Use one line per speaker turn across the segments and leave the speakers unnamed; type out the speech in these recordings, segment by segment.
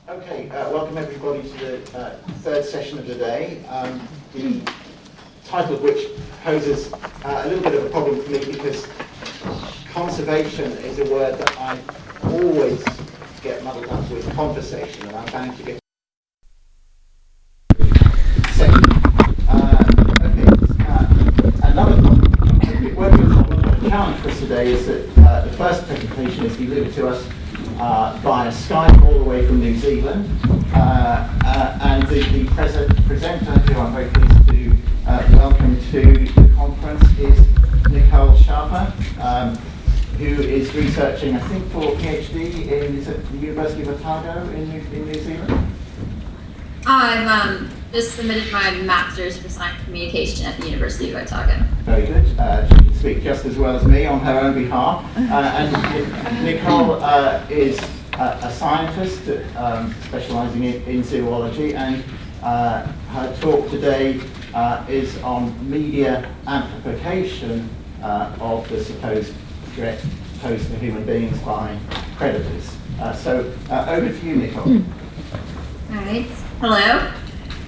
Okay, welcome everybody to the third session of the day, the title of which poses a little bit of a problem for me because conservation is a word that I always get muddled up with conversation, and I'm bound to get another challenge for us today is that the first presentation is delivered to us via Skype all the way from New Zealand, and the presenter, who I'm very pleased to welcome to the conference, is Nicole Schafer, who is researching, I think, for a PhD in the University of Otago in New Zealand.
I've just submitted my Master's for Science Communication at the University of Otago.
Very good. She can speak just as well as me on her own behalf. And Nicole is a scientist specialising in zoology, and her talk today is on media amplification of the supposed threat posed to human beings by predators. So over to you, Nicole.
All right. Hello.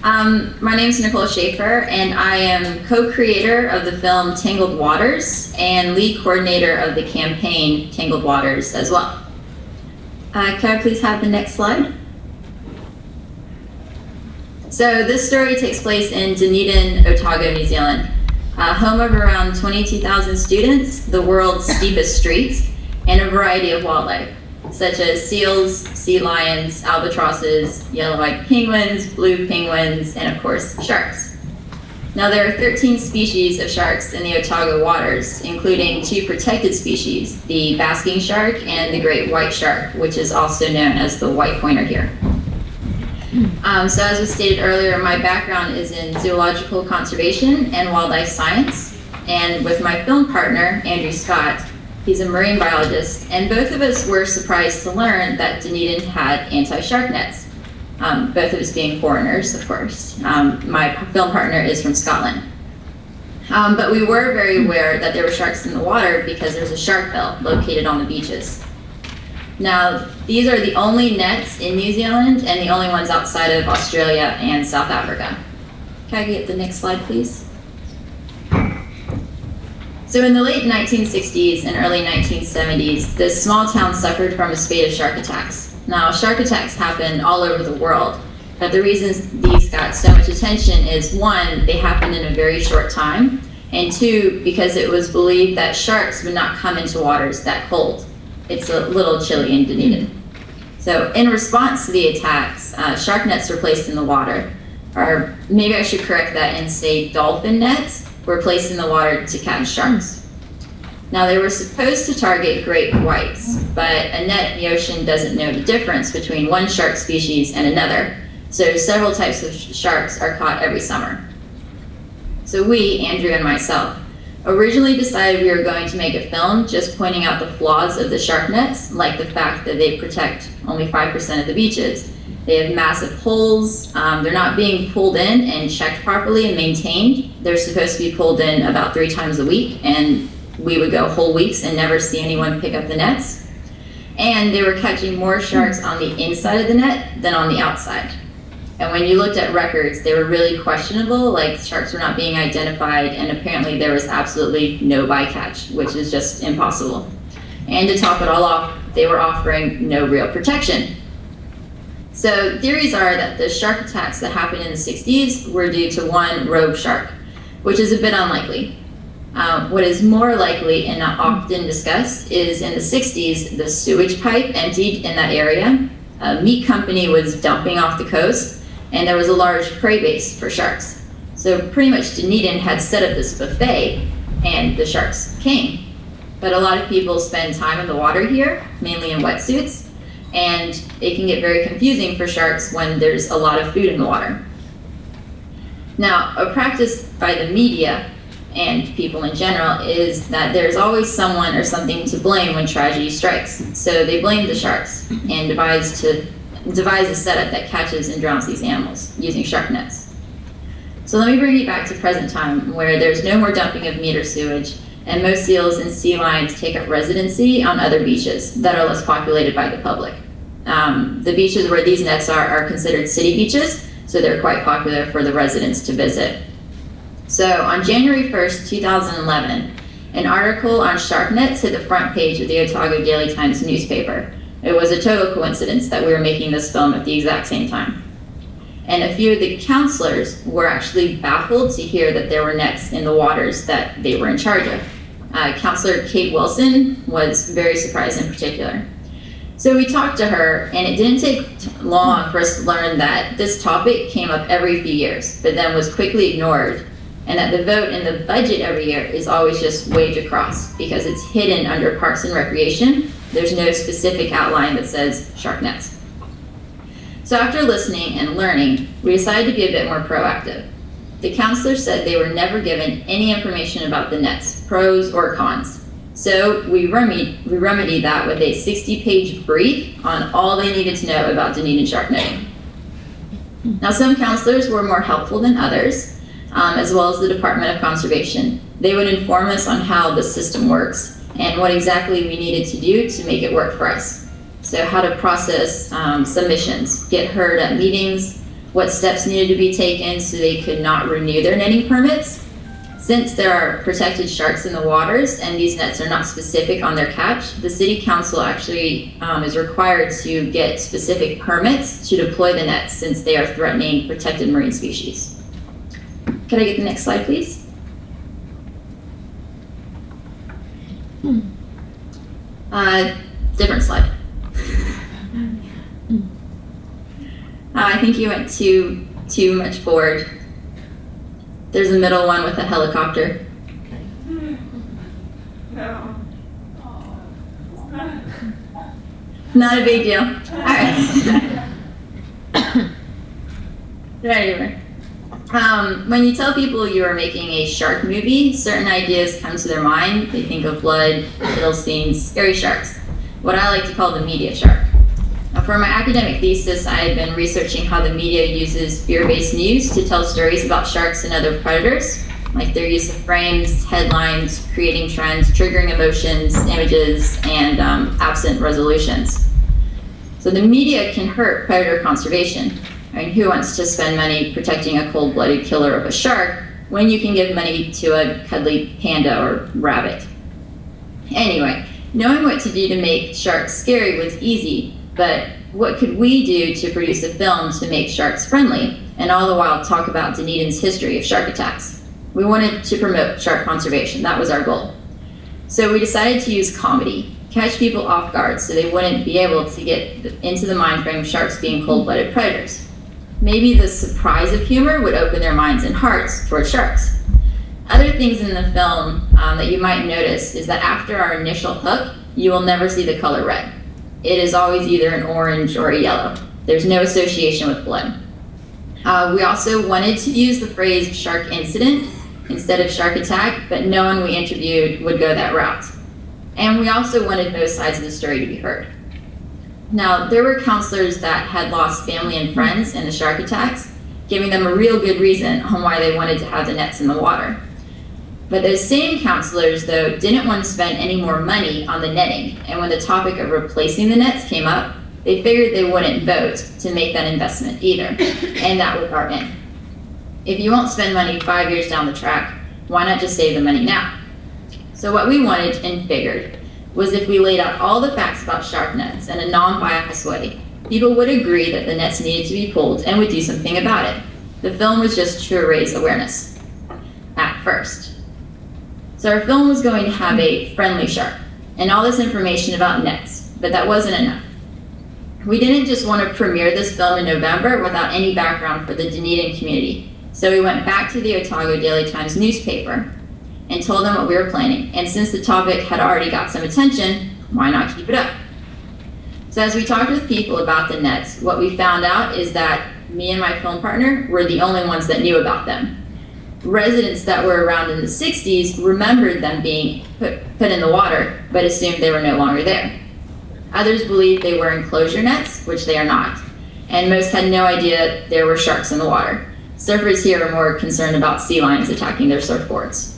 My name is Nicole Schafer, and I am co-creator of the film Tangled Waters and lead coordinator of the campaign Tangled Waters as well. Can I please have the next slide? So this story takes place in Dunedin, Otago, New Zealand, home of around 22,000 students, the world's steepest streets, and a variety of wildlife, such as seals, sea lions, albatrosses, yellow-eyed penguins, blue penguins, and of course, sharks. Now there are 13 species of sharks in the Otago waters, including 2 protected species, the basking shark and the great white shark, which is also known as the white pointer here. So as was stated earlier, my background is in zoological conservation and wildlife science, and with my film partner, Andrew Scott, he's a marine biologist, and both of us were surprised to learn that Dunedin had anti-shark nets, both of us being foreigners, of course. My film partner is from Scotland. But we were very aware that there were sharks in the water because there's a shark belt located on the beaches. Now, these are the only nets in New Zealand and the only ones outside of Australia and South Africa. Can I get the next slide, please? So in the late 1960s and early 1970s, this small town suffered from a spate of shark attacks. Now, shark attacks happen all over the world, but the reasons these got so much attention is, 1, they happened in a very short time, and 2, because it was believed that sharks would not come into waters that cold. It's a little chilly in Dunedin. So in response to the attacks, shark nets were placed in the water, or maybe I should correct that and say dolphin nets were placed in the water to catch sharks. Now they were supposed to target great whites, but a net in the ocean doesn't know the difference between one shark species and another, so several types of sharks are caught every summer. So we, Andrew and myself, originally decided we were going to make a film just pointing out the flaws of the shark nets, like the fact that they protect only 5% of the beaches. They have massive holes, they're not being pulled in and checked properly and maintained. They're supposed to be pulled in about 3 times a week, and we would go whole weeks and never see anyone pick up the nets. And they were catching more sharks on the inside of the net than on the outside. And when you looked at records, they were really questionable, like sharks were not being identified, and apparently there was absolutely no bycatch, which is just impossible. And to top it all off, they were offering no real protection. So theories are that the shark attacks that happened in the 60s were due to one rogue shark, which is a bit unlikely. What is more likely and not often discussed is in the 60s, the sewage pipe emptied in that area. A meat company was dumping off the coast, and there was a large prey base for sharks. So pretty much Dunedin had set up this buffet, and the sharks came. But a lot of people spend time in the water here, mainly in wetsuits, and it can get very confusing for sharks when there's a lot of food in the water. Now, a practice by the media and people in general is that there's always someone or something to blame when tragedy strikes. So they blame the sharks and devise a setup that catches and drowns these animals using shark nets. So let me bring you back to present time, where there's no more dumping of meat or sewage, and most seals and sea lions take up residency on other beaches that are less populated by the public. The beaches where these nets are considered city beaches, so they're quite popular for the residents to visit. So on January 1st, 2011, an article on shark nets hit the front page of the Otago Daily Times newspaper. It was a total coincidence that we were making this film at the exact same time. And a few of the counselors were actually baffled to hear that there were nets in the waters that they were in charge of. Counselor Kate Wilson was very surprised in particular. So we talked to her, and it didn't take long for us to learn that this topic came up every few years, but then was quickly ignored, and that the vote in the budget every year is always just waved across because it's hidden under Parks and Recreation. There's no specific outline that says shark nets. So after listening and learning, we decided to be a bit more proactive. The counselors said they were never given any information about the nets, pros or cons. So we remedied that with a 60-page brief on all they needed to know about Dunedin shark netting. Now, some counselors were more helpful than others, as well as the Department of Conservation. They would inform us on how the system works and what exactly we needed to do to make it work for us. So how to process submissions, get heard at meetings, what steps needed to be taken so they could not renew their netting permits. Since there are protected sharks in the waters and these nets are not specific on their catch, the City Council actually is required to get specific permits to deploy the nets since they are threatening protected marine species. Could I get the next slide, please? Different slide. I think you went too much forward. There's a middle one with a helicopter.
No.
Not a big deal. All right. Anyway, when you tell people you are making a shark movie, certain ideas come to their mind. They think of blood, kill scenes, scary sharks. What I like to call the media shark. For my academic thesis, I had been researching how the media uses fear-based news to tell stories about sharks and other predators, like their use of frames, headlines, creating trends, triggering emotions, images, and absent resolutions. So the media can hurt predator conservation. I mean, who wants to spend money protecting a cold-blooded killer of a shark when you can give money to a cuddly panda or rabbit? Anyway, knowing what to do to make sharks scary was easy, but what could we do to produce a film to make sharks friendly, and all the while talk about Dunedin's history of shark attacks? We wanted to promote shark conservation. That was our goal. So we decided to use comedy, catch people off guard so they wouldn't be able to get into the mind frame of sharks being cold-blooded predators. Maybe the surprise of humor would open their minds and hearts towards sharks. Other things in the film that you might notice is that after our initial hook, you will never see the color red. It is always either an orange or a yellow. There's no association with blood. We also wanted to use the phrase shark incident instead of shark attack, but no one we interviewed would go that route. And we also wanted both sides of the story to be heard. Now, there were counselors that had lost family and friends in the shark attacks, giving them a real good reason on why they wanted to have the nets in the water. But those same counselors, though, didn't want to spend any more money on the netting, and when the topic of replacing the nets came up, they figured they wouldn't vote to make that investment either, and that was our end. If you won't spend money 5 years down the track, why not just save the money now? So what we wanted and figured was if we laid out all the facts about shark nets in a non-biased way, people would agree that the nets needed to be pulled and would do something about it. The film was just to raise awareness at first. So our film was going to have a friendly shark and all this information about nets, but that wasn't enough. We didn't just want to premiere this film in November without any background for the Dunedin community. So we went back to the Otago Daily Times newspaper and told them what we were planning. And since the topic had already got some attention, why not keep it up? So as we talked with people about the nets, what we found out is that me and my film partner were the only ones that knew about them. Residents that were around in the 60s remembered them being put in the water, but assumed they were no longer there. Others believed they were enclosure nets, which they are not. And most had no idea there were sharks in the water. Surfers here are more concerned about sea lions attacking their surfboards.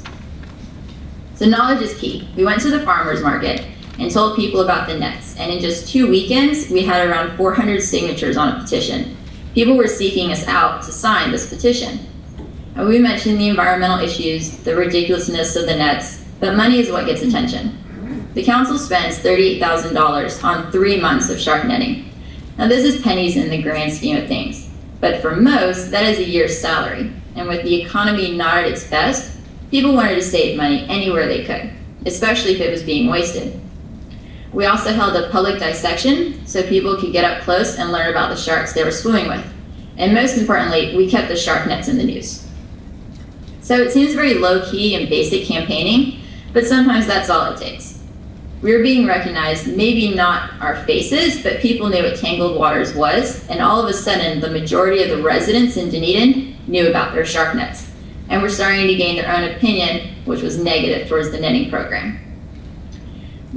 So knowledge is key. We went to the farmer's market and told people about the nets. And in just 2 weekends, we had around 400 signatures on a petition. People were seeking us out to sign this petition. And we mentioned the environmental issues, the ridiculousness of the nets, but money is what gets attention. The council spends $38,000 on 3 months of shark netting. Now this is pennies in the grand scheme of things, but for most, that is a year's salary. And with the economy not at its best, people wanted to save money anywhere they could, especially if it was being wasted. We also held a public dissection so people could get up close and learn about the sharks they were swimming with. And most importantly, we kept the shark nets in the news. So it seems very low-key and basic campaigning, but sometimes that's all it takes. We were being recognized, maybe not our faces, but people knew what Tangled Waters was, and all of a sudden, the majority of the residents in Dunedin knew about their shark nets, and were starting to gain their own opinion, which was negative towards the netting program.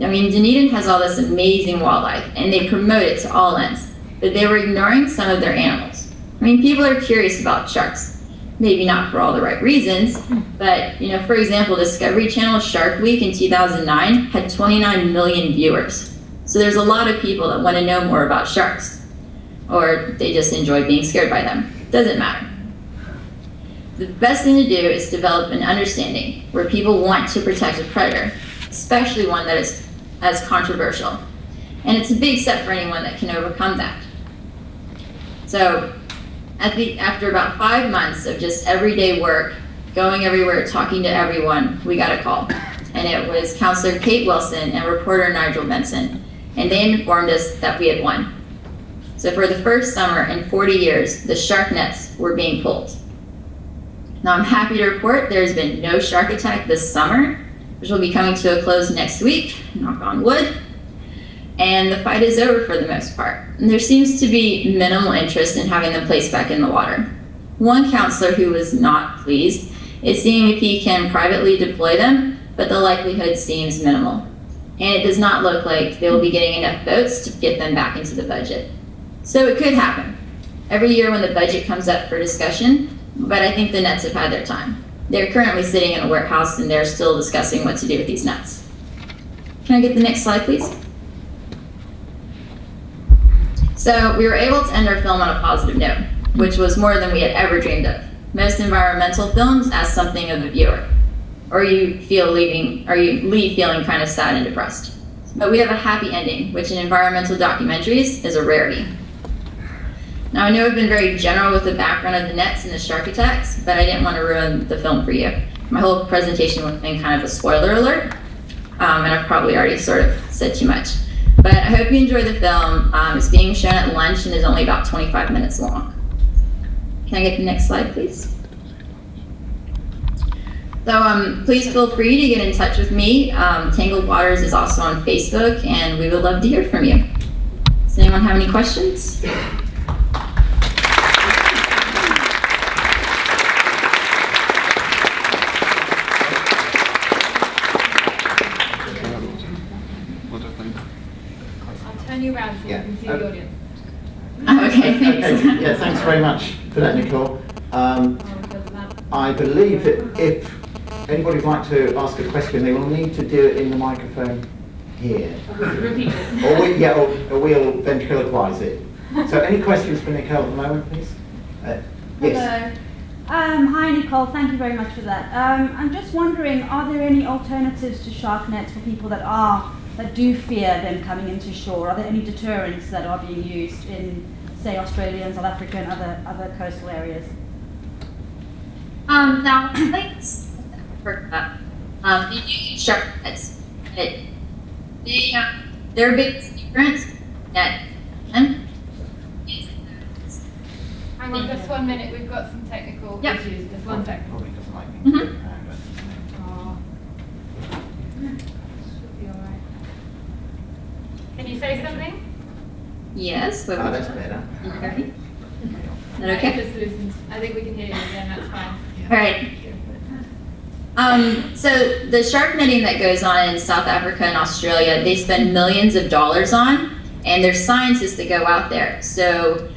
I mean, Dunedin has all this amazing wildlife, and they promote it to all ends, but they were ignoring some of their animals. I mean, people are curious about sharks. Maybe not for all the right reasons, but for example, Discovery Channel's Shark Week in 2009 had 29 million viewers. So there's a lot of people that want to know more about sharks, or they just enjoy being scared by them. Doesn't matter. The best thing to do is develop an understanding where people want to protect a predator, especially one that is as controversial. And it's a big step for anyone that can overcome that. So after about 5 months of just everyday work, going everywhere, talking to everyone, we got a call. And it was Counselor Kate Wilson and reporter Nigel Benson. And they informed us that we had won. So for the first summer in 40 years, the shark nets were being pulled. Now I'm happy to report there's been no shark attack this summer, which will be coming to a close next week, knock on wood. And the fight is over for the most part. And there seems to be minimal interest in having them placed back in the water. One counselor who was not pleased is seeing if he can privately deploy them, but the likelihood seems minimal. And it does not look like they will be getting enough votes to get them back into the budget. So it could happen every year when the budget comes up for discussion, but I think the nets have had their time. They're currently sitting in a warehouse and they're still discussing what to do with these nets. Can I get the next slide, please? So we were able to end our film on a positive note, which was more than we had ever dreamed of. Most environmental films ask something of the viewer, or you leave feeling kind of sad and depressed. But we have a happy ending, which in environmental documentaries is a rarity. Now I know I've been very general with the background of the nets and the shark attacks, but I didn't want to ruin the film for you. My whole presentation would have been kind of a spoiler alert, and I've probably already sort of said too much. But I hope you enjoy the film. It's being shown at lunch and is only about 25 minutes long. Can I get the next slide, please? So please feel free to get in touch with me. Tangled Waters is also on Facebook, and we would love to hear from you. Does anyone have any questions?
You around so you can see the audience.
Okay, thanks.
Okay. Yeah, thanks very much for that, Nicole. I believe that if anybody would like to ask a question, they will need to do it in the microphone here.
Repeat it.
Or we'll ventriloquize it. So any questions for Nicole at the moment, please? Yes.
Hello. Hi, Nicole. Thank you very much for that. I'm just wondering, are there any alternatives to shark nets for people that do fear them coming into shore? Are there any deterrents that are being used in, say, Australia and South Africa and other coastal areas?
Now, like you use shark nets, but their biggest difference that is
hang on just 1 minute, we've got some technical issues. Just 1 second.
Probably doesn't like me.
Can you say something?
Yes.
Oh, that's better.
Okay. Is that okay?
Just listen. I think we can hear you again, that's fine.
All right. So the shark netting that goes on in South Africa and Australia, they spend millions of dollars on, and there's scientists that go out there. So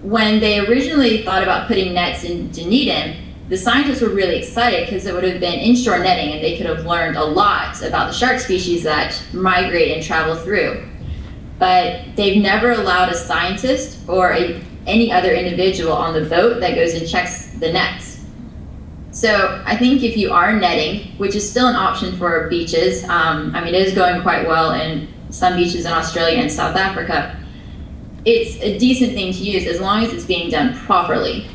when they originally thought about putting nets in Dunedin, the scientists were really excited because it would have been inshore netting and they could have learned a lot about the shark species that migrate and travel through. But they've never allowed a scientist or any other individual on the boat that goes and checks the nets. So I think if you are netting, which is still an option for beaches, I mean, it is going quite well in some beaches in Australia and South Africa, it's a decent thing to use as long as it's being done properly.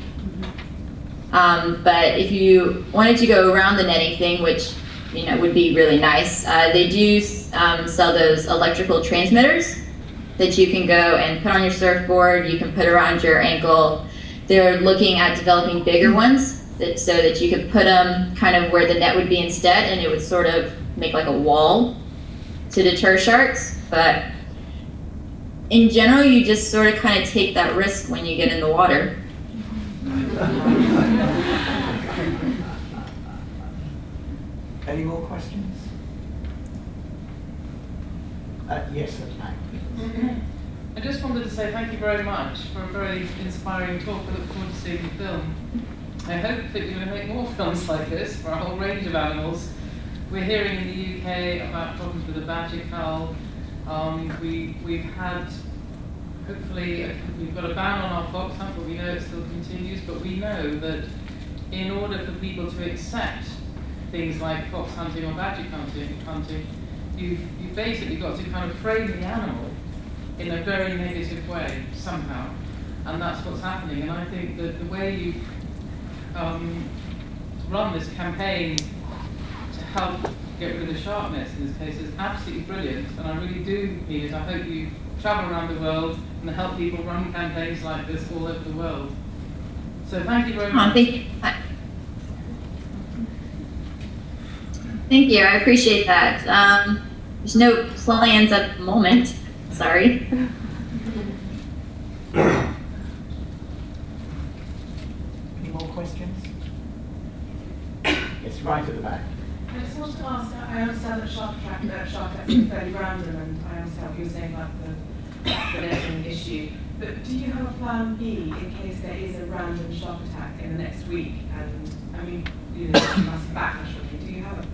But if you wanted to go around the netting thing, which would be really nice, they do sell those electrical transmitters that you can go and put on your surfboard, you can put around your ankle. They're looking at developing bigger ones so that you could put them kind of where the net would be instead, and it would sort of make like a wall to deter sharks. But in general, you just sort of kind of take that risk when you get in the water.
Any more questions? Yes, okay.
I just wanted to say thank you very much for a very inspiring talk. I look forward to seeing the film. I hope that you're going to make more films like this for a whole range of animals. We're hearing in the UK about problems with the badger cull. We've had, hopefully, we've got a ban on our fox hunt, but we know it still continues. But we know that in order for people to accept things like fox hunting or badger hunting, you've basically got to kind of frame the animal in a very negative way somehow, and that's what's happening. And I think that the way you run this campaign to help get rid of the shark nets in this case is absolutely brilliant, and I really do mean it. I hope you travel around the world and help people run campaigns like this all over the world. So thank you very much.
Thank you, I appreciate that. There's no plans at the moment, sorry.
Any more questions? It's right at the back.
I just wanted to ask, I understand that shark attacks are fairly random, and I understand what you were saying about the netting issue. But do you have a plan B in case there is a random shark attack in the next week? And I mean, you must backlash. Do you have a plan?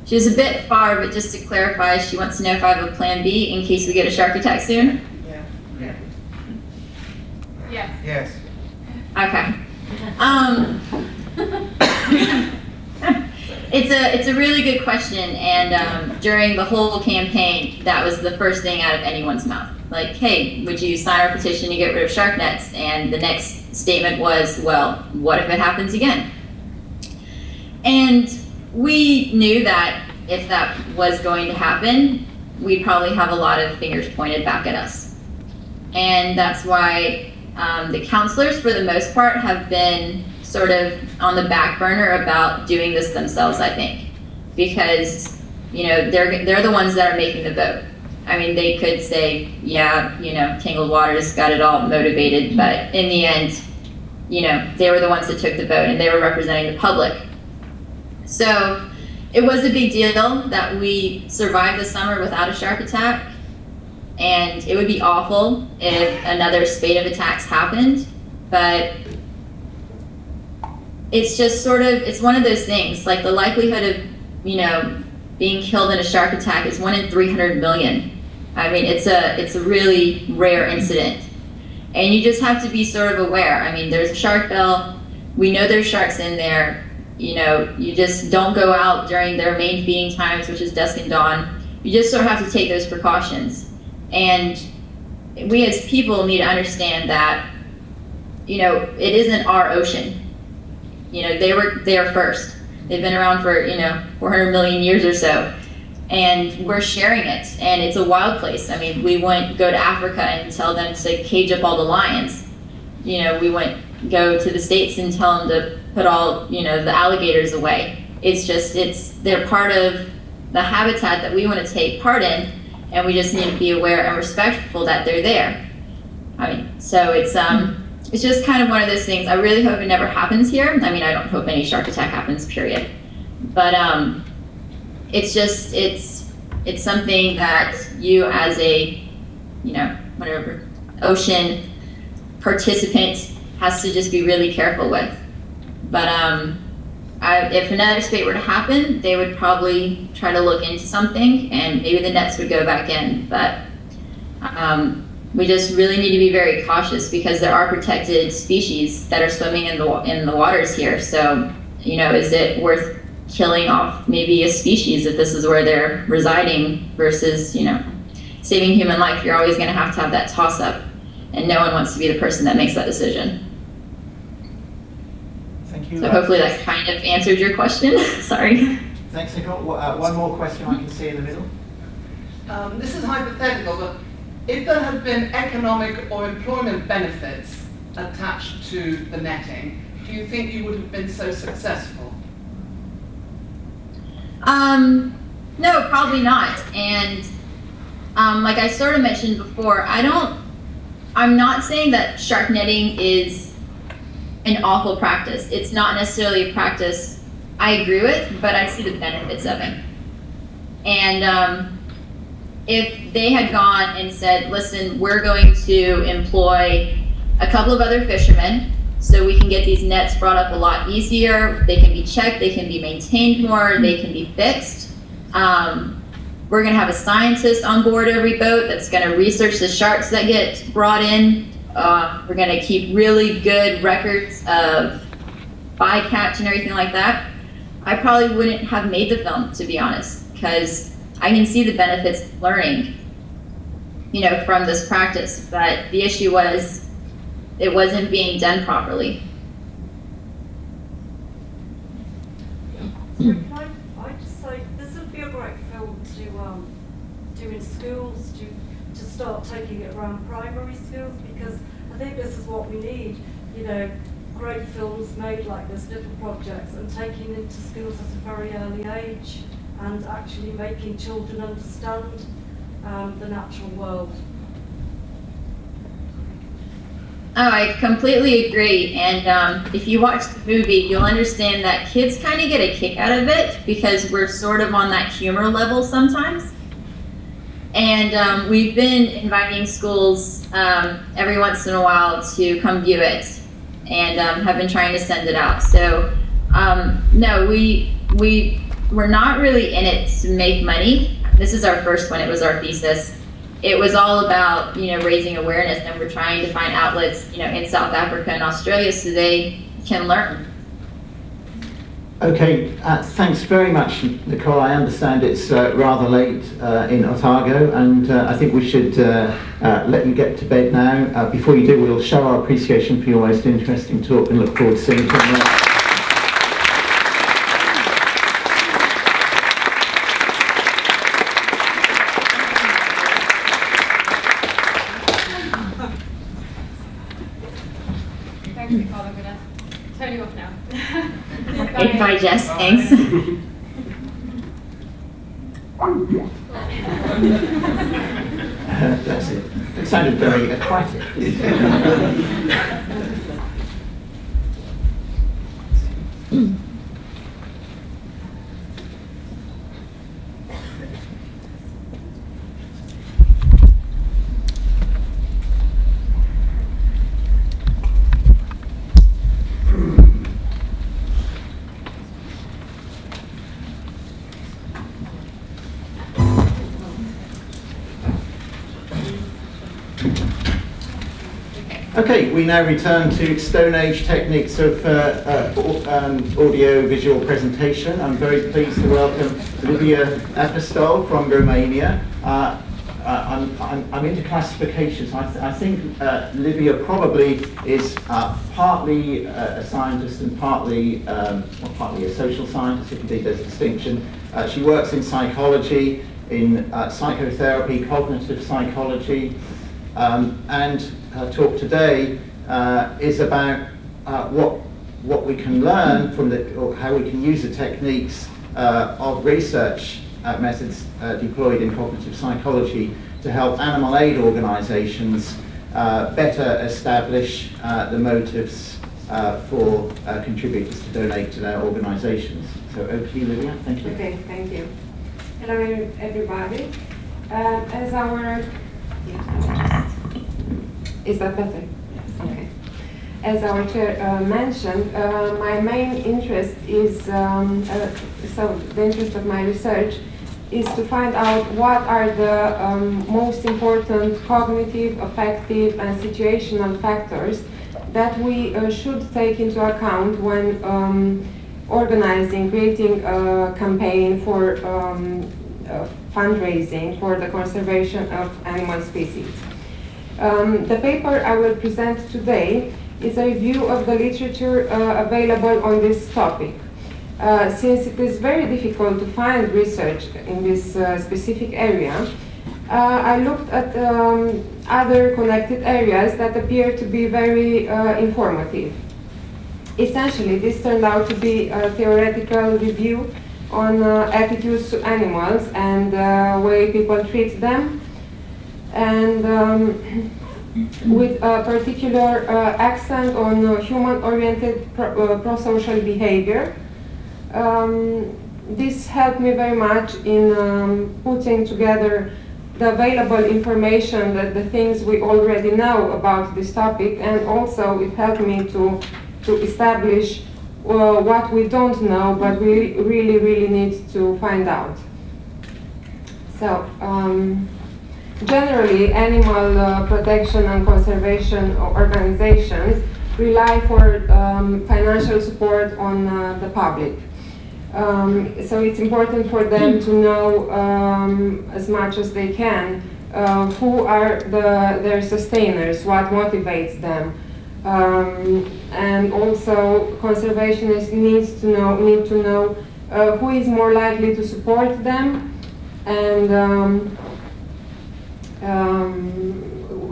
She was a bit far, but just to clarify, she wants to know if I have a plan B in case we get a shark attack soon.
Yeah.
Yes.
Yes.
Okay. It's a really good question, and during the whole campaign, that was the first thing out of anyone's mouth. Like, hey, would you sign our petition to get rid of shark nets? And the next statement was, well, what if it happens again? And we knew that if that was going to happen, we'd probably have a lot of fingers pointed back at us. And that's why the counselors, for the most part, have been sort of on the back burner about doing this themselves, I think. Because, they're the ones that are making the vote. I mean, they could say, yeah, Tangled Waters got it all motivated, but in the end, they were the ones that took the vote and they were representing the public. So it was a big deal that we survived the summer without a shark attack, and it would be awful if another spate of attacks happened, but it's just sort of, it's one of those things, like the likelihood of, being killed in a shark attack is 1 in 300 million. I mean, it's a really rare incident, and you just have to be sort of aware. I mean, there's a shark bill, we know there's sharks in there. You just don't go out during their main feeding times, which is dusk and dawn. You just sort of have to take those precautions. And we as people need to understand that, it isn't our ocean. They were there first. They've been around for, 400 million years or so. And we're sharing it. And it's a wild place. I mean, we wouldn't go to Africa and tell them to cage up all the lions. We wouldn't go to the States and tell them to put all, the alligators away. They're part of the habitat that we want to take part in, and we just need to be aware and respectful that they're there. I mean, so it's just kind of one of those things. I really hope it never happens here. I mean, I don't hope any shark attack happens, period. But it's something that you as a, ocean participant has to just be really careful with. But if another spate were to happen, they would probably try to look into something, and maybe the nets would go back in. But we just really need to be very cautious, because there are protected species that are swimming in the waters here. So, you know, is it worth killing off maybe a species if this is where they're residing versus, you know, saving human life? You're always going to have that toss up, and no one wants to be the person that makes that decision.
Thank you.
So hopefully that kind of answered your question. Sorry.
Thanks, Nicole. One more question I can see in the middle.
This is hypothetical, but if there had been economic or employment benefits attached to the netting, do you think you would have been so successful?
No, probably not. And like I sort of mentioned before, I'm not saying that shark netting is an awful practice. It's not necessarily a practice I agree with, but I see the benefits of it. And if they had gone and said, listen, we're going to employ a couple of other fishermen so we can get these nets brought up a lot easier, they can be checked, they can be maintained more, they can be fixed. We're going to have a scientist on board every boat that's going to research the sharks that get brought in. We're going to keep really good records of bycatch and everything like that. I probably wouldn't have made the film, to be honest, because I can see the benefits of learning, you know, from this practice. But the issue was it wasn't being done properly.
So can I just say, this would be a great film to do in schools, to start taking it around primary schools, because I think this is what we need, you know, great films made like this, little projects, and taking into schools at a very early age, and actually making children understand the natural world.
Oh, I completely agree. And if you watch the movie, you'll understand that kids kind of get a kick out of it, because we're sort of on that humor level sometimes. And we've been inviting schools every once in a while to come view it, and have been trying to send it out. So no, we're not really in it to make money. This is our first one. It was our thesis. It was all about, you know, raising awareness, and we're trying to find outlets, you know, in South Africa and Australia so they can learn.
Okay, thanks very much, Nicole. I understand it's rather late in Otago, and I think we should let you get to bed now. Before you do, we'll show our appreciation for your most interesting talk and look forward to seeing you tomorrow.
Thanks, Nicole. I'm going to turn you off now.
Bye, Jess. Thanks.
That's it. It sounded very aquatic. Okay, we now return to Stone Age techniques of audio-visual presentation. I'm very pleased to welcome Livia Apostol from Romania. I'm into classifications. I think Livia probably is partly a scientist and partly a social scientist, if indeed there's a distinction. She works in psychology, in psychotherapy, cognitive psychology, and her talk today is about what we can learn from or how we can use the techniques of research methods deployed in cognitive psychology to help animal aid organizations better establish the motives for contributors to donate to their organizations. So over to you, Livia. Thank you.
Okay, thank you. Hello, everybody. As our... Is that better? Yes. Okay. as our chair mentioned, my main interest is, so the interest of my research is to find out what are the most important cognitive, affective, and situational factors that we should take into account when organizing, creating a campaign for fundraising for the conservation of animal species. The paper I will present today is a review of the literature available on this topic. Since it is very difficult to find research in this specific area, I looked at other connected areas that appear to be very informative. Essentially, this turned out to be a theoretical review on attitudes to animals and the way people treat them, and with a particular accent on human-oriented prosocial behavior. This helped me very much in putting together the available information, that the things we already know about this topic, and also it helped me to establish what we don't know, but we really need to find out. So, generally, animal protection and conservation organizations rely for financial support on the public. So it's important for them to know as much as they can who are their sustainers, what motivates them. And also conservationists need to know who is more likely to support them and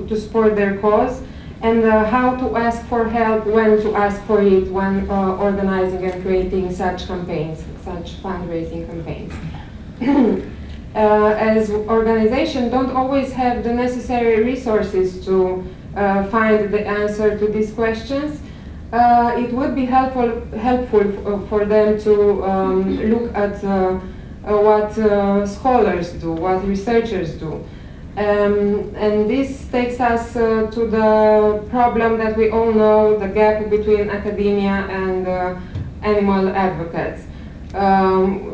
to support their cause, and how to ask for help, when to ask for it when organizing and creating such campaigns, such fundraising campaigns. As organizations don't always have the necessary resources to find the answer to these questions, it would be helpful for them to look at what scholars do, what researchers do. And this takes us to the problem that we all know, the gap between academia and animal advocates.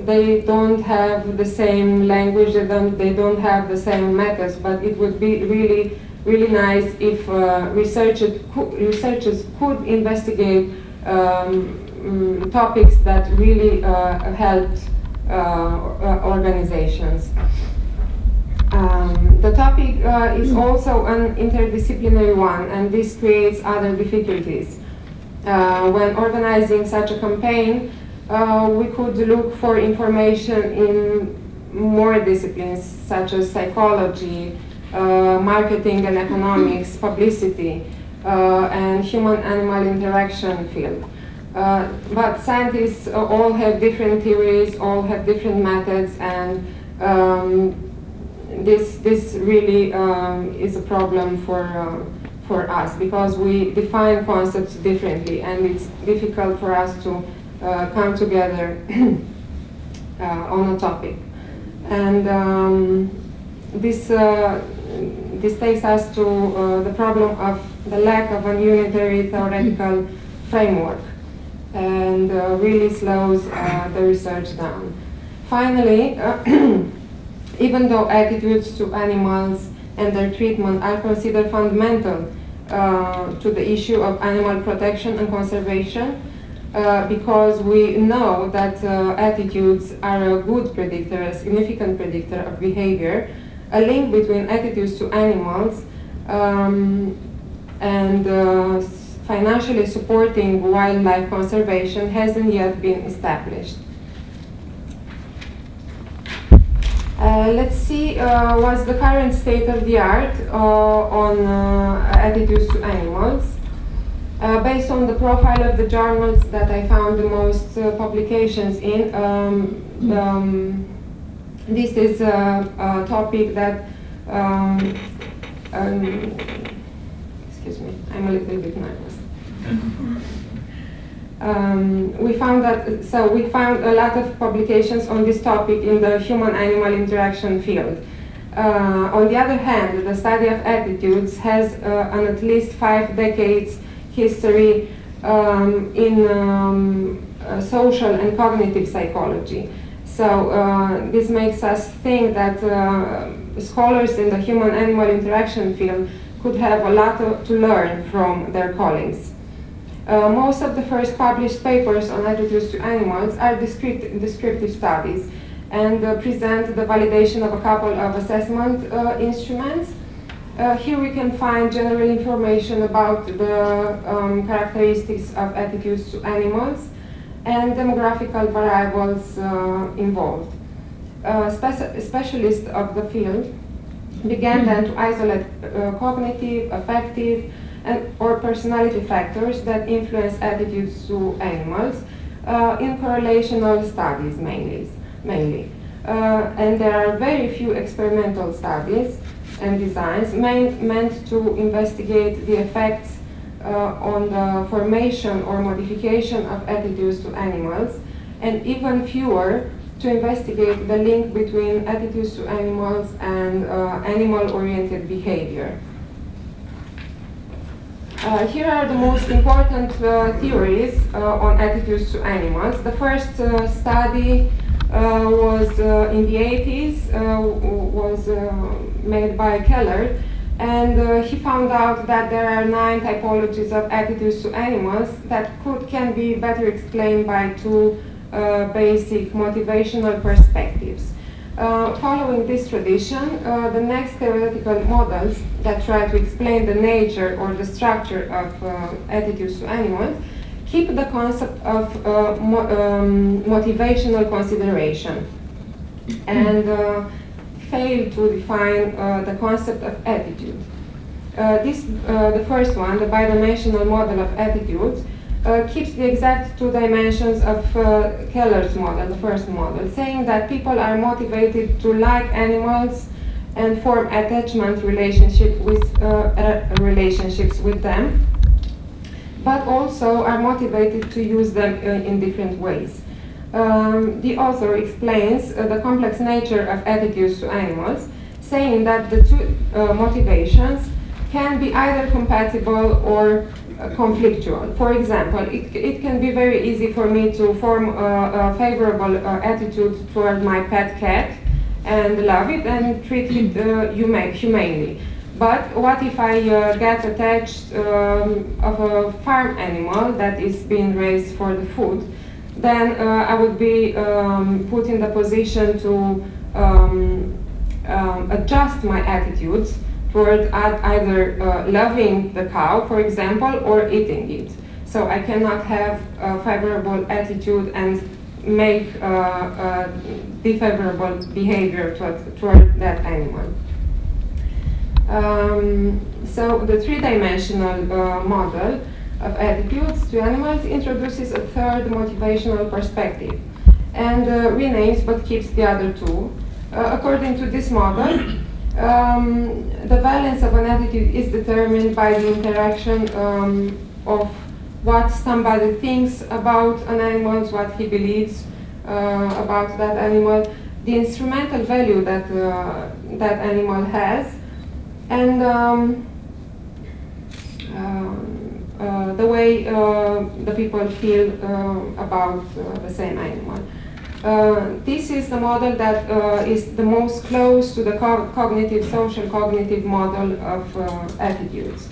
They don't have the same language, they don't have the same methods, but it would be really nice if researchers could investigate topics that really helped organizations. The topic is also an interdisciplinary one, and this creates other difficulties. When organizing such a campaign, we could look for information in more disciplines such as psychology, marketing and economics, publicity, and human-animal interaction field. But scientists all have different theories, all have different methods, and this really is a problem for us, because we define concepts differently, and it's difficult for us to come together on a topic. And this takes us to the problem of the lack of a unitary theoretical framework, and really slows the research down. Finally, even though attitudes to animals and their treatment are considered fundamental to the issue of animal protection and conservation, because we know that attitudes are a good predictor, a significant predictor of behavior, a link between attitudes to animals and financially supporting wildlife conservation hasn't yet been established. Let's see what's the current state of the art on attitudes to animals. Based on the profile of the journals that I found the most publications in, this is a topic that, excuse me, I'm a little bit nervous. We found a lot of publications on this topic in the human-animal interaction field. On the other hand, the study of attitudes has an at least 5 decades history in social and cognitive psychology. So this makes us think that scholars in the human-animal interaction field could have a lot to learn from their colleagues. Most of the first published papers on attitudes to animals are descriptive studies and present the validation of a couple of assessment instruments. Here we can find general information about the characteristics of attitudes to animals and demographical variables involved. Specialists of the field began then to isolate cognitive, affective, or personality factors that influence attitudes to animals in correlational studies mainly. And there are very few experimental studies and designs meant to investigate the effects on the formation or modification of attitudes to animals, and even fewer to investigate the link between attitudes to animals and animal-oriented behavior. Here are the most important theories on attitudes to animals. The first study was in the 80s, was made by Keller, and he found out that there are 9 typologies of attitudes to animals that can be better explained by 2 basic motivational perspectives. Following this tradition, the next theoretical models that try to explain the nature or the structure of attitudes to animals keep the concept of motivational consideration and fail to define the concept of attitude. The first one, the bidimensional model of attitudes, keeps the exact 2 dimensions of Keller's model, the first model, saying that people are motivated to like animals and form attachment relationships with them, but also are motivated to use them in different ways. The author explains the complex nature of attitudes to animals, saying that the 2 motivations can be either compatible or conflictual. For example, it can be very easy for me to form a favorable attitude toward my pet cat and love it and treat it humanely. But what if I get attached of a farm animal that is being raised for the food? Then I would be put in the position to adjust my attitudes toward either loving the cow, for example, or eating it. So I cannot have a favorable attitude and make unfavorable behavior toward that animal. So the 3-dimensional model of attitudes to animals introduces a 3rd motivational perspective and renames but keeps the other 2. According to this model, the valence of an attitude is determined by the interaction of what somebody thinks about an animal, what he believes about that animal, the instrumental value that that animal has, and the way the people feel about the same animal. This is the model that is the most close to the social cognitive model of attitudes.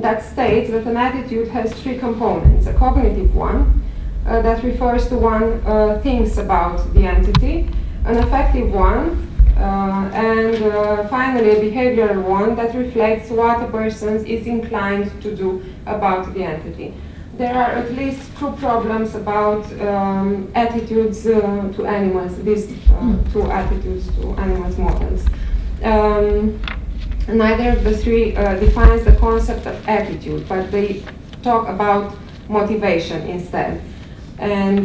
That states that an attitude has 3 components: a cognitive one that refers to one thinks about the entity, an affective one, and finally a behavioral one that reflects what a person is inclined to do about the entity. There are at least 2 problems about attitudes to animals, these 2 attitudes to animals models. Neither of the 3 defines the concept of attitude, but they talk about motivation instead. And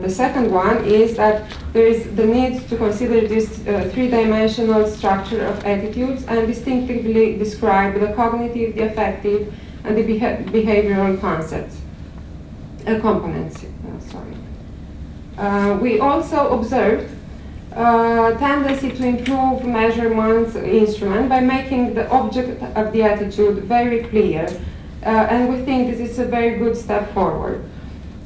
the second one is that there is the need to consider this 3-dimensional structure of attitudes and distinctively describe the cognitive, the affective, and the behavioral concepts, components. We also observed tendency to improve measurement instrument by making the object of the attitude very clear. And we think this is a very good step forward.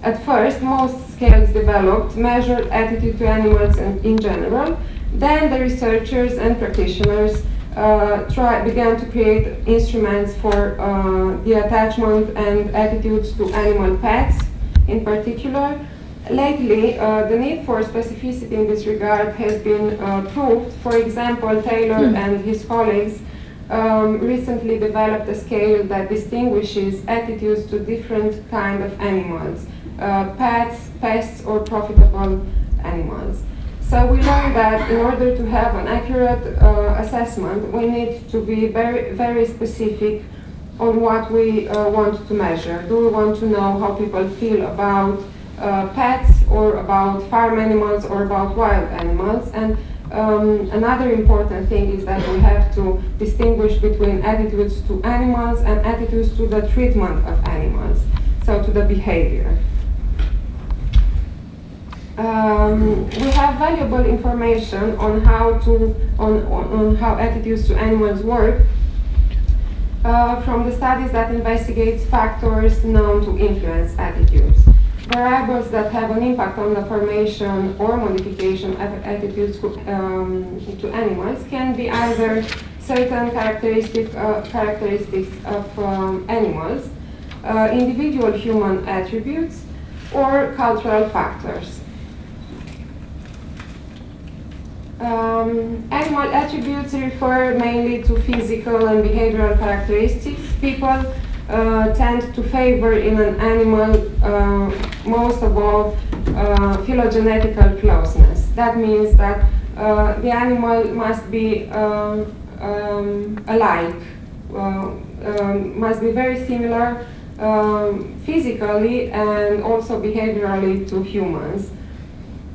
At first, most scales developed measured attitude to animals in general. Then the researchers and practitioners began to create instruments for the attachment and attitudes to animal pets in particular. Lately, the need for specificity in this regard has been proved. For example, Taylor and his colleagues recently developed a scale that distinguishes attitudes to different kinds of animals, pets, pests, or profitable animals. So we learned that in order to have an accurate assessment, we need to be very, very specific on what we want to measure. Do we want to know how people feel about pets, or about farm animals, or about wild animals? And another important thing is that we have to distinguish between attitudes to animals and attitudes to the treatment of animals, so to the behavior. We have valuable information on how attitudes to animals work from the studies that investigate factors known to influence attitudes. Variables that have an impact on the formation or modification of attitudes to animals can be either certain characteristics of animals, individual human attributes, or cultural factors. Animal attributes refer mainly to physical and behavioral characteristics. People tend to favor in an animal, most of all, phylogenetical closeness. That means that the animal must be alike, must be very similar physically and also behaviorally to humans.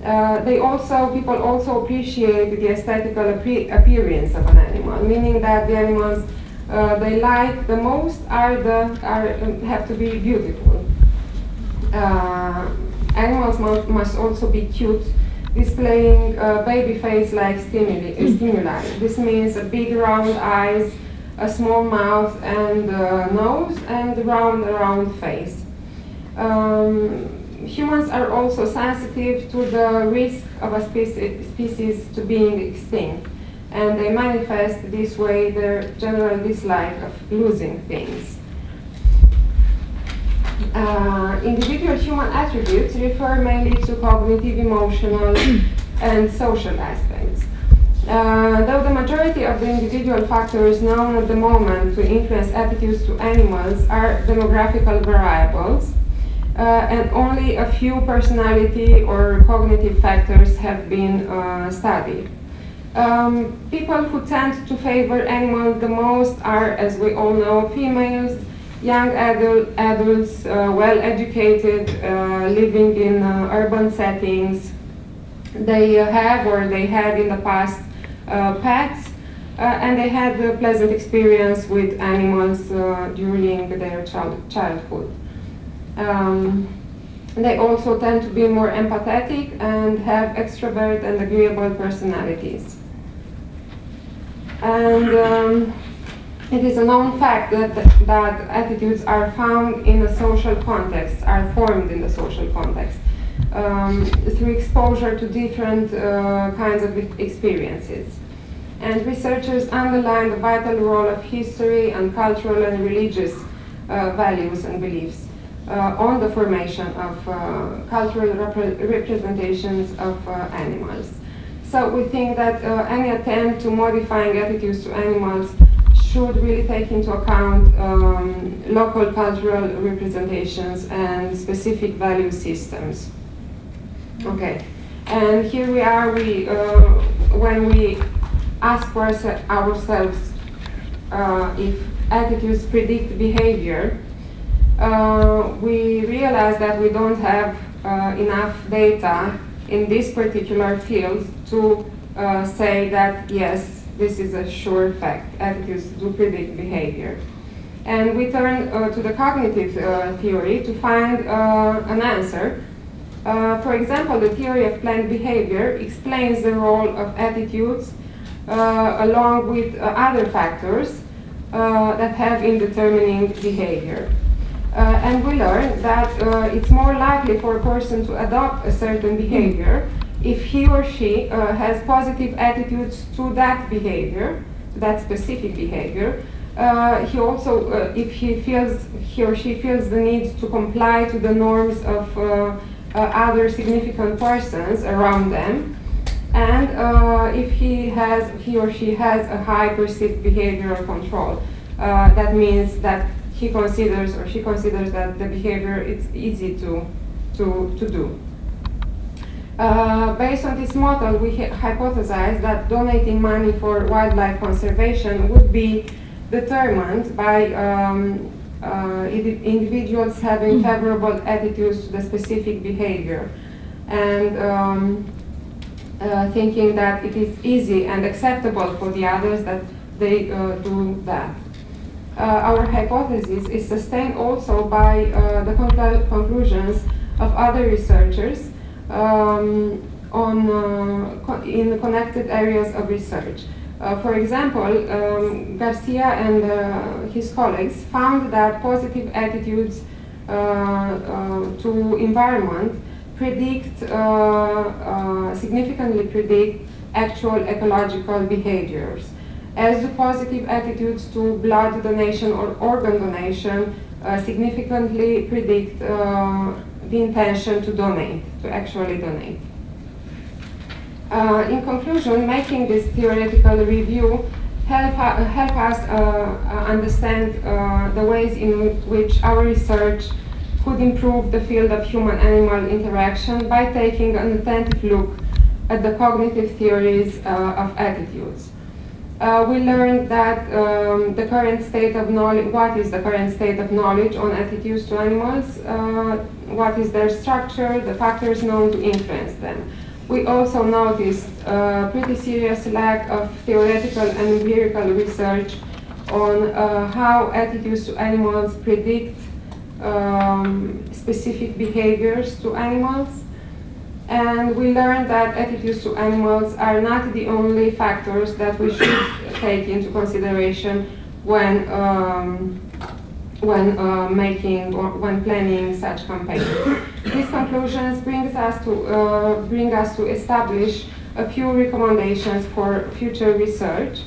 People also appreciate the aesthetical appearance of an animal, meaning that the animals they like the most have to be beautiful. Animals must also be cute, displaying baby face-like stimuli. This means big round eyes, a small mouth and nose, and round face. Humans are also sensitive to the risk of a species to being extinct, and they manifest this way their general dislike of losing things. Individual human attributes refer mainly to cognitive, emotional, and social aspects. Though the majority of the individual factors known at the moment to influence attitudes to animals are demographical variables, and only a few personality or cognitive factors have been studied. People who tend to favor animals the most are, as we all know, females, young adults, well-educated, living in urban settings. They have or they had in the past pets, and they had a pleasant experience with animals during their childhood. They also tend to be more empathetic and have extrovert and agreeable personalities. And it is a known fact that attitudes are found in a social context, are formed in the social context, through exposure to different kinds of experiences. And researchers underline the vital role of history and cultural and religious values and beliefs on the formation of cultural representations of animals. So we think that any attempt to modifying attitudes to animals should really take into account local cultural representations and specific value systems. Okay, and here we are, when we ask ourselves if attitudes predict behavior, we realize that we don't have enough data in this particular field to say that yes, this is a sure fact, attitudes do predict behavior. And we turn to the cognitive theory to find an answer. For example, the theory of planned behavior explains the role of attitudes along with other factors that have in determining behavior. And we learn that it's more likely for a person to adopt a certain behavior if he or she has positive attitudes to that behavior, that specific behavior. He also, if he or she feels the need to comply to the norms of other significant persons around them, and if he or she has a high perceived behavioral control. That means that he considers or she considers that the behavior is easy to do. Based on this model, we hypothesize that donating money for wildlife conservation would be determined by individuals having favorable attitudes to the specific behavior, and thinking that it is easy and acceptable for the others that they do that. Our hypothesis is sustained also by the conclusions of other researchers in connected areas of research. For example, Garcia and his colleagues found that positive attitudes to environment significantly predict actual ecological behaviors, as the positive attitudes to blood donation or organ donation significantly predict the intention to donate, to actually donate. In conclusion, making this theoretical review help us understand the ways in which our research could improve the field of human-animal interaction by taking an attentive look at the cognitive theories of attitudes. We learned that the current state of knowledge, what is the current state of knowledge on attitudes to animals, what is their structure, the factors known to influence them. We also noticed a pretty serious lack of theoretical and empirical research on how attitudes to animals predict specific behaviors to animals. And we learned that attitudes to animals are not the only factors that we should take into consideration when planning such campaigns. These conclusions bring us to establish a few recommendations for future research.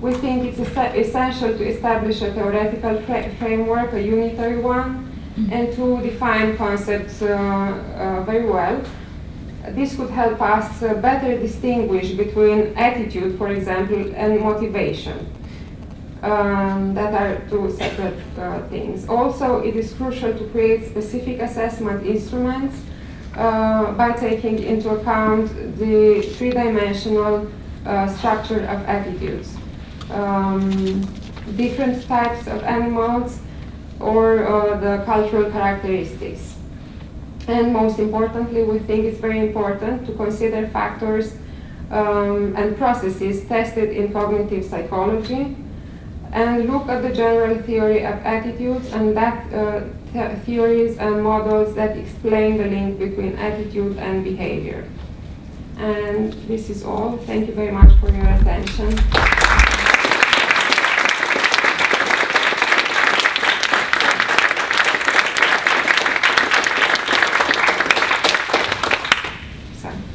We think it's essential to establish a theoretical framework, a unitary one, and to define concepts very well. This could help us better distinguish between attitude, for example, and motivation. That are two separate things. Also, it is crucial to create specific assessment instruments by taking into account the three-dimensional structure of attitudes. Different types of animals or the cultural characteristics. And most importantly, we think it's very important to consider factors and processes tested in cognitive psychology, and look at the general theory of attitudes and that theories and models that explain the link between attitude and behavior. And this is all. Thank you very much for your attention.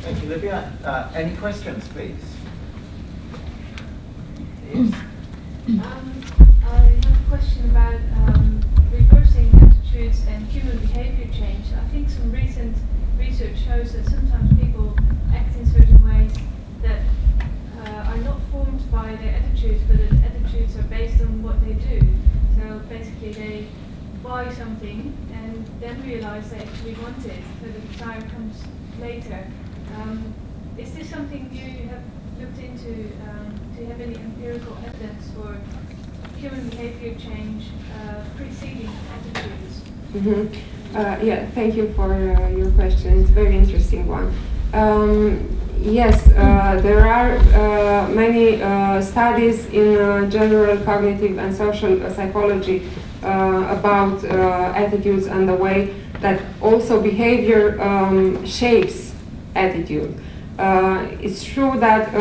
Thank you, Livia. Any questions, please? Yes.
I have a question about reversing attitudes and human behavior change. I think some recent research shows that sometimes people act in certain ways that are not formed by their attitudes, but that attitudes are based on what they do. So basically they buy something and then realize they actually want it, so the desire comes later. Is this something you have looked into? Do you have any empirical evidence for human behavior change preceding attitudes?
Mm-hmm. Yeah, thank you for your question. It's a very interesting one. Yes, there are many studies in general cognitive and social psychology about attitudes and the way that also behavior shapes attitude. It's true that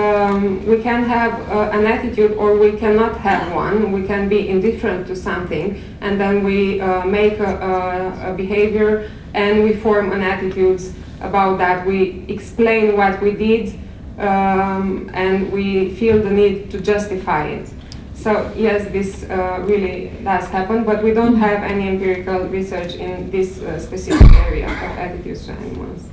we can have an attitude or we cannot have one. We can be indifferent to something, and then we make a behavior and we form an attitude about that. We explain what we did and we feel the need to justify it. So yes, this really does happen, but we don't have any empirical research in this specific area of attitudes to animals.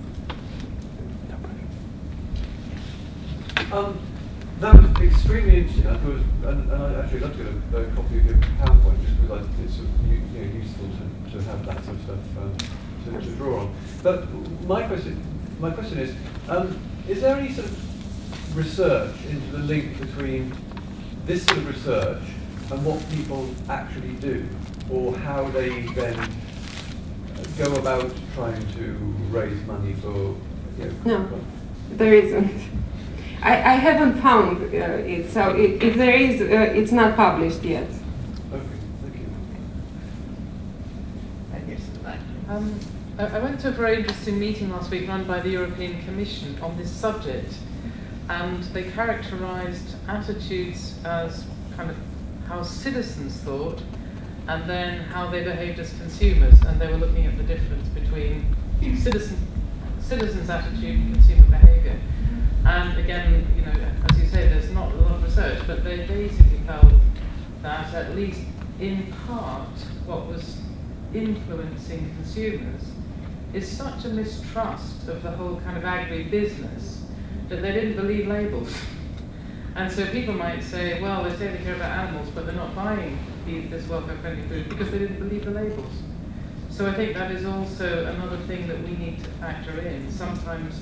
That was extremely interesting. I thought, and I actually love to get a copy of your PowerPoint just because it's useful to have that sort of stuff to draw on. But my question is there any sort of research into the link between this sort of research and what people actually do, or how they then go about trying to raise money for?
No, there isn't. I haven't found it, so if there is, it's not published yet.
Okay, thank you.
And yes,
I went to a very interesting meeting last week run by the European Commission on this subject, and they characterized attitudes as kind of how citizens thought and then how they behaved as consumers, and they were looking at the difference between citizens' attitude and consumer behavior. And again, as you say, there's not a lot of research, but they basically felt that at least in part what was influencing consumers is such a mistrust of the whole kind of agri-business that they didn't believe labels. And so people might say, well, they say they care about animals, but they're not buying this welfare-friendly food because they didn't believe the labels. So I think that is also another thing that we need to factor in. Sometimes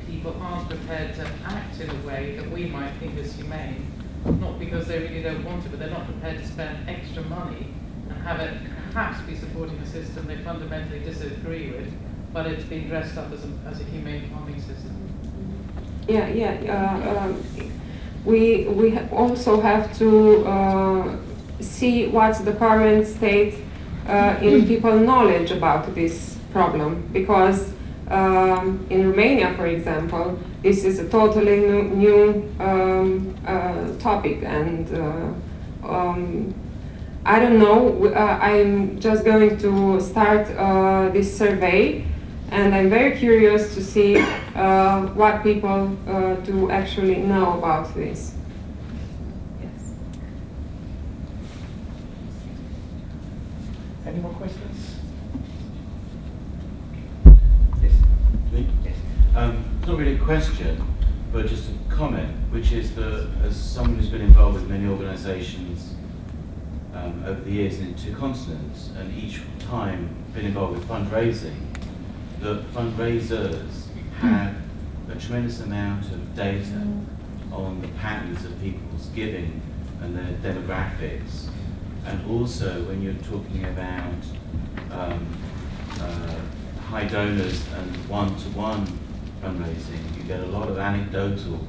people aren't prepared to act in a way that we might think is humane, not because they really don't want to, but they're not prepared to spend extra money and have it perhaps be supporting a system they fundamentally disagree with, but it's been dressed up as a humane farming system.
We also have to see what's the current state in people's knowledge about this problem, because in Romania, for example, this is a totally new topic, and I don't know, I'm just going to start this survey, and I'm very curious to see what people do actually know about this.
Yes. Any more questions?
It's not really a question, but just a comment, which is that as someone who's been involved with many organisations over the years in 2 continents, and each time been involved with fundraising, that fundraisers have a tremendous amount of data on the patterns of people's giving and their demographics, and also when you're talking about high donors and one-to-one fundraising, you get a lot of anecdotal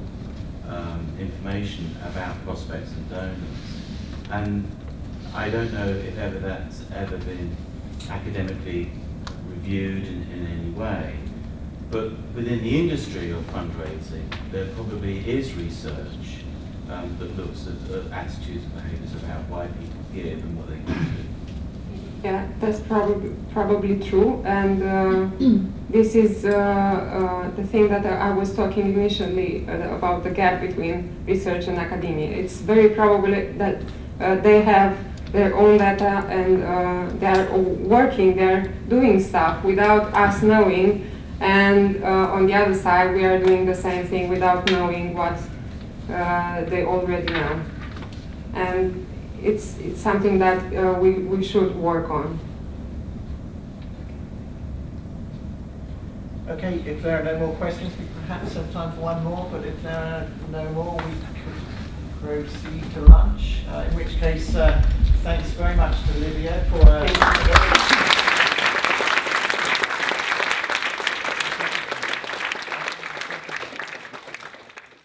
information about prospects and donors. And I don't know if that's ever been academically reviewed in any way, but within the industry of fundraising, there probably is research that looks at attitudes and behaviours about why people give and what they can do.
Yeah, that's probably true, and this is the thing that I was talking initially about the gap between research and academia. It's very probable that they have their own data and they're working, they're doing stuff without us knowing, and on the other side we are doing the same thing without knowing what they already know. And it's something that we should work on.
Okay, if there are no more questions, we perhaps have time for one more, but if there are no more, we could proceed to lunch, in which case, thanks very much to Livia for